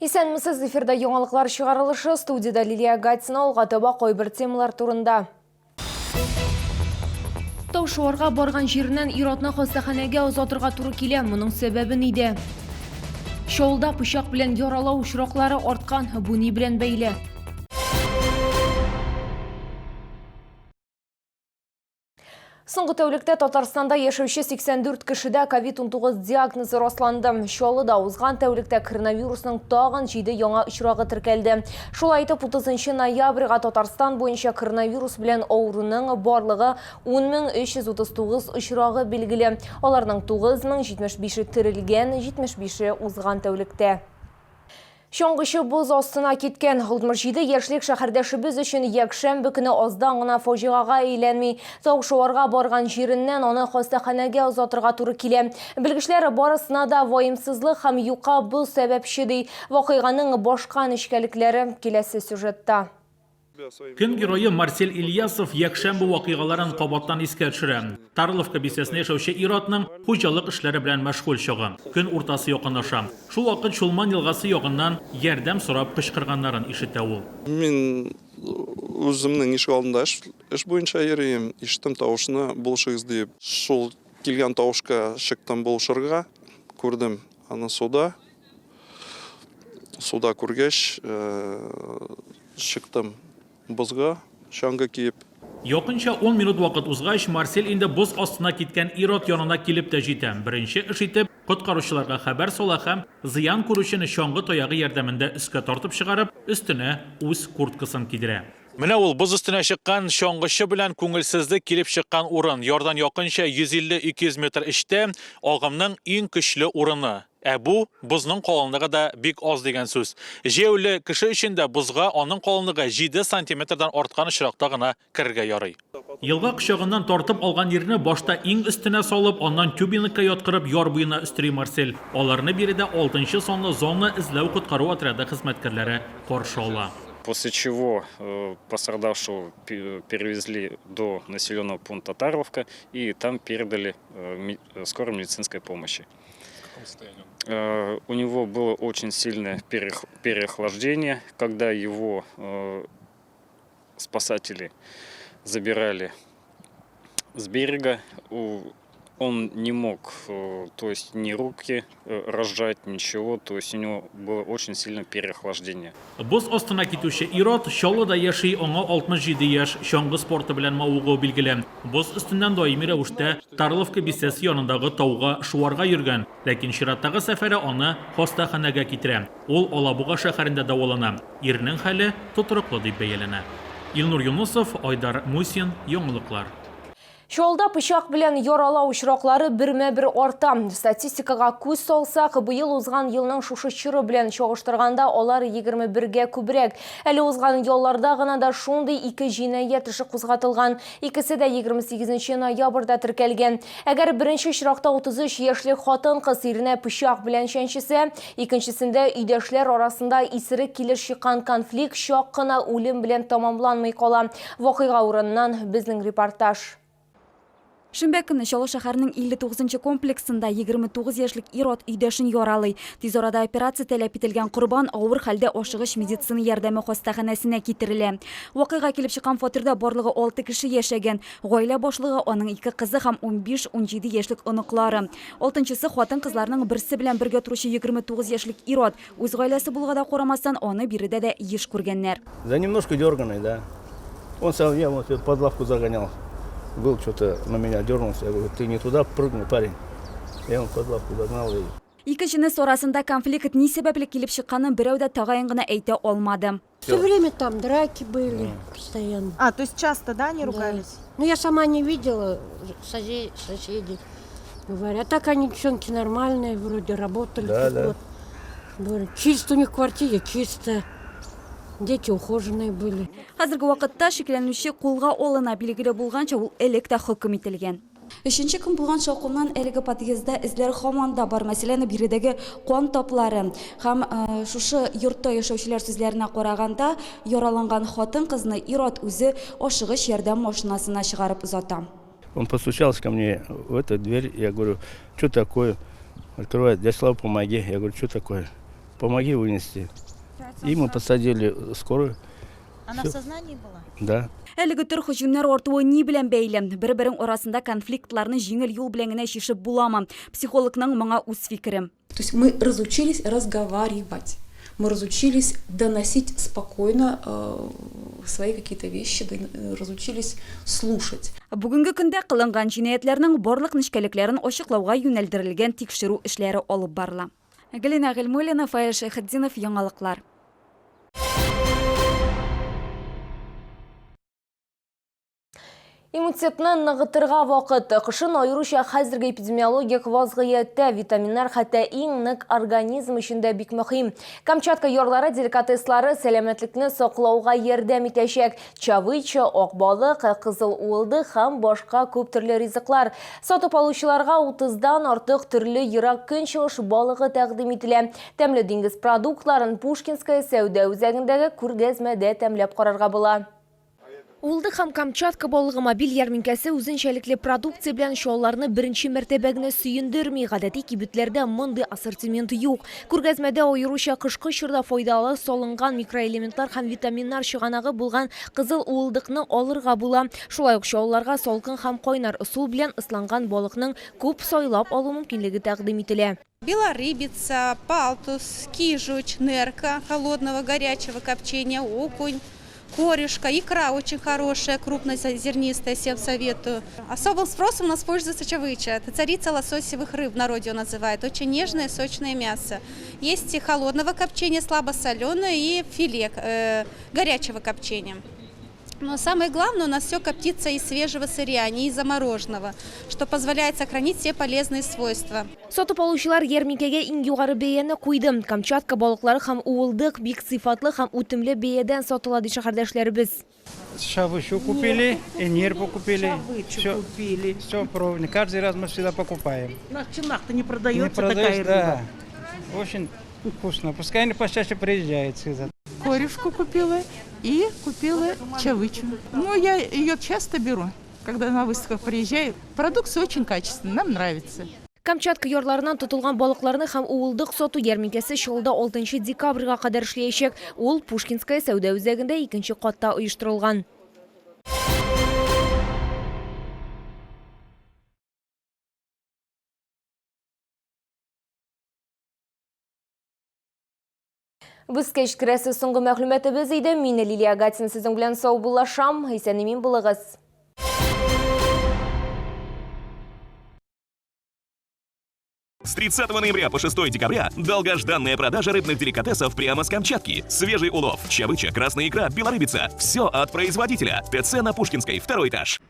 Исәнмесез, эфирда яңалыклар чыгарылышы, студияда Лилия Гатина, Алгатаба койбір темалар турында. Таушуарга барган җиреннән иротны хастаханәгә озатырга туры килә. Моның сәбәбе нидә? Шоулда пычак белән яралау очраклары арткан. Бу ни белән бәйле? Соңгы тәүлектә Татарстанда яшәүче 84 кешедә COVID-19 диагнозы расланды. Чаллыда узган тәүлектә коронавирусның тагын 7 яңа очрагы теркәлде. Шулай итеп 30 ноябрьгә Татарстан буенча коронавирус белән авыруның барлыгы 10,339 очрагы билгеле. Аларның 9075 терелгән, 75 узган тәүлектә. Шоңгышы боз астына кеткен 67 яшьлек шәһәрдәшебез өчен якшәмбе көне аздан гына фаҗигага әйләнми. Таушуарга барган җиреннән аны хастаханәгә озатырга туры килә. Белгечләр барысына да ваемсызлык һәм юка бу сәбәпче ди. Вакыйганың башка нечкәлекләре киләсе сюжетта. Көн геройы Марсель Ильясов якшәмбе вакыйгаларын кабаттан искә төшерә. Тарловка бистәсендә яшәүче ир-атның хуҗалык эшләре белән мәшгуль чыга. Көн уртасы якынлаша. Шул вакыт Чулман елгасы ягыннан ярдәм сорап кычкырганнарын ишетә ул. Мин үземнең ишек алдында эш буенча йөрим, ишеттем тавышны булышыгыз дип. Шул килгән тавышка чыктым булышырга, күрдем аны суда. Суда күргәч, чыктым бозга, шаңга киеп. Якынча 10 минут вакыт узгач, Марсель инде боз астына киткән ир-ат янына килеп тә җитә. Беренче эш итеп, коткаручыларга хәбәр сала һәм зыян күрүчене чаңгы таягы ярдәмендә өскә тартып чыгарып, өстенә үз курткасын кидерә. Менә ул боз өстенә чыккан чаңгычы белән күңелсезлек килеп чыккан урын. Ярдан якынча 150-200 метр эчтә агымның иң көчле урыны. Бу бозның калынлыгы да бик аз дигән сүз. Җәүле кеше өчен дә бозга аның калынлыгы 7 сантиметрдан арткан очракта гына кергә ярый. Елга кочагыннан тартып алган ирне башта иң өстенә салып, аннан тюбинкка яткырып яр буена өстери Марсель. Аларны биредә 6-нчы санлы зона эзләү коткару отряды хезмәткәрләре каршы ала. После чего пострадавшего перевезли до населенного пункта Тарловка и там передали скорой медицинской помощи. У него было очень сильное переохлаждение, когда его спасатели забирали с берега. Он не мог, то есть ни руки разжать, ничего, то есть у него было очень сильное переохлаждение. Боз астына китүче ир-ат Чаллыда яши, аңа 67 яшь, чаңгы спорты белән мавыгу билгеле. Боз өстеннән даими рәвештә Тарловка бистәсе янындагы тауга шуарга йөргән, ләкин чираттагы сәфәре аны хастаханәгә китерә. Ул Алабуга шәһәрендә дәвалана. Ирнең хәле тотрыклы дип бәяләнә. Илнур Юнусов, Айдар Мусин, яңалыклар. Шолда пычак белән яралау очраклары бермә-бер арта. Статистикага күз салсак, быел узган елның шушы чоры белән чагыштырганда алар 21гә күбрәк. Әле узган елларда гына да шундый 2 җинаять эше кузгатылган. Икесе дә 28 ноябрьдә теркәлгән. Әгәр беренче очракта 33 яшьлек хатын-кыз иренә пычак белән чәнчесә, икенчесендә өйдәшләр арасында исерек килеш чыккан конфликт чак кына үлем белән тамамланмый кала. Вакыйга урыннан безнең репортаж. Шимбә көне Чаллы шәһәренең 59-нчы комплексында 29 яшьлек ир-ат өйдәшен яралый. Тиз арада операция таләп ителгән корбан авыр хәлдә ашыгыч медицина ярдәме хастаханәсенә китерелә. Вакыйга килеп чыккан фатирда барлыгы 6 кеше яшәгән. Гаилә башлыгы аның 2 кызы һәм 15-17 яшьлек оныклары. 6-нчысы хатын-кызларның берсе белән бергә торучы 29 яшьлек ир-ат. Үз гаиләсе булганда карамастан аны биредә дә еш күргәннәр. За немножко дерганый, да. Он сам я вот под лавку загонял. Был что-то на меня дернулся, я говорю, ты не туда прыгни, парень. Я он под лавку загнал. Икенчене арасында конфликт ни сәбәпле килеп чыкканын берәү дә тагын гына әйтә алмады. Все время там драки были постоянно. То есть часто, да, они ругались? Да. Ну, я сама не видела, соседи говорят. А так они, девчонки, нормальные, вроде работали. Да. Вот. Чисто у них в квартире, чисто. Дети ухоженные были. Хәзерге вакытта шикләнүче кулга алына, билгеле булганча ул элек тә хөкем ителгән. 3нче көн булган шакуннан әлеге подъездда эзләр һаман да бар. Мәсәлән, биредәге кан таплары һәм шушы йортта яшәүчеләр сүзләренә караганда, яраланган хатын-кызны ир-ат үзе ашыгыч ярдәм машинасына чыгарып узата. Он постучался ко мне в эту дверь, я говорю, что такое? Открывает, дядя Слава, помоги. Я говорю, что такое? помоги вынести. И мы посадили скорую. Она в сознании была? Да. Әлігі түр хүжімнер ортуы не білен бейлі. Бір-бірін орасында конфликтларны жеңіл юл біленгіне шешіп булама. Психологның маңа үз фикірі. То есть мы разучились разговаривать. Мы разучились доносить спокойно свои какие-то вещи, разучились слушать. Бүгінгі күнде қылынған жинаятлерінің борлық нишкәлеклерін ошықлауға юнәлдірілген текшеру ішлері олып барла. Галина Гальмулина, Фаил Шайхетдинов, Яңалықлар. Иммунитетны нығытырға вақыт. Қышын айырыша хәзіргі эпидемиологик вазғиятта витаминдар хәтта иң нык организм ішінде бик мөһим. Камчатка ярлары деликатеслары сәламәтлекне саклауга ярдәм итәчәк. Чавыча, ак балык, кызыл уылды һәм башка күп төрле ризыклар. Сатып алучыларга 30дан артык төрле ерак көнчыгыш балыгы тәкъдим ителә. Тәмле диңгез продуктларын Пушкинская сәүдә үзәгендәге күргәзмәдә тәмләп карарга була. Улды һәм Камчатка балыгы мобиль ярминкәсе үзенчәлекле продукция белән шоуларны беренче мәртәбәгенә сөендерми. Гадәти кибетләрдә мондый ассортимент юк. Күргәзмәдә аеруча кышкы чорда файдалы салынган микроэлементлар һәм витаминнар чыганагы булган кызыл уылдыкны алырга була. Шулай ук шоуларга салкын һәм кайнар ысул белән ысланган балыкның күп сайлап алу мөмкинлеге тәкъдим ителә. Белорыбица, палтус, кижуч, нерка, холодного горячего копчения, окунь, корешка, икра очень хорошая, крупнозернистая, всем советую. Особым спросом у нас пользуется чавыча. Это царица лососевых рыб, в народе ее называют. Очень нежное, сочное мясо. Есть и холодного копчения, слабосоленое, и филе горячего копчения. Но самое главное, у нас все коптится из свежего сырья, а не из замороженного, что позволяет сохранить все полезные свойства. Сатып алучылар ярминкәгә иң югары бәяне куйды. Камчатка балыклары һәм уылдык бик сыйфатлы һәм үтемле бәядән сатыла ди шәһәрдәшләребез. Шавычу купили, и нерпу купили. Все пробовали. Каждый раз мы всегда покупаем. У нас в Челнах-то не продается продается, такая рыба. да. Очень вкусно. Пускай они почаще приезжают сюда. Корешку купила и купила чавычу. Ну, я ее часто беру, когда на выставках приезжаю. Продукция очень качественная, нам нравится. Камчатка ярларынан тотылган балыкларны һәм уылдык сату ярминкәсе Чаллыда 6 декабрьгә кадәр эшләячәк. Ул Пушкинская сәүдә үзәгендә 2нче катта оештырылган. Без кечкерәсе соңгы мәгълүматыбыз иде. Мин Лилия Гатин сезнең белән сау булашам. Исән-имин булыгыз. С 30 ноября по 6 декабря долгожданная продажа рыбных деликатесов прямо с Камчатки. Свежий улов, чавыча, красная икра, белорыбица. Все от производителя. ТЦ на Пушкинской, 2-й этаж.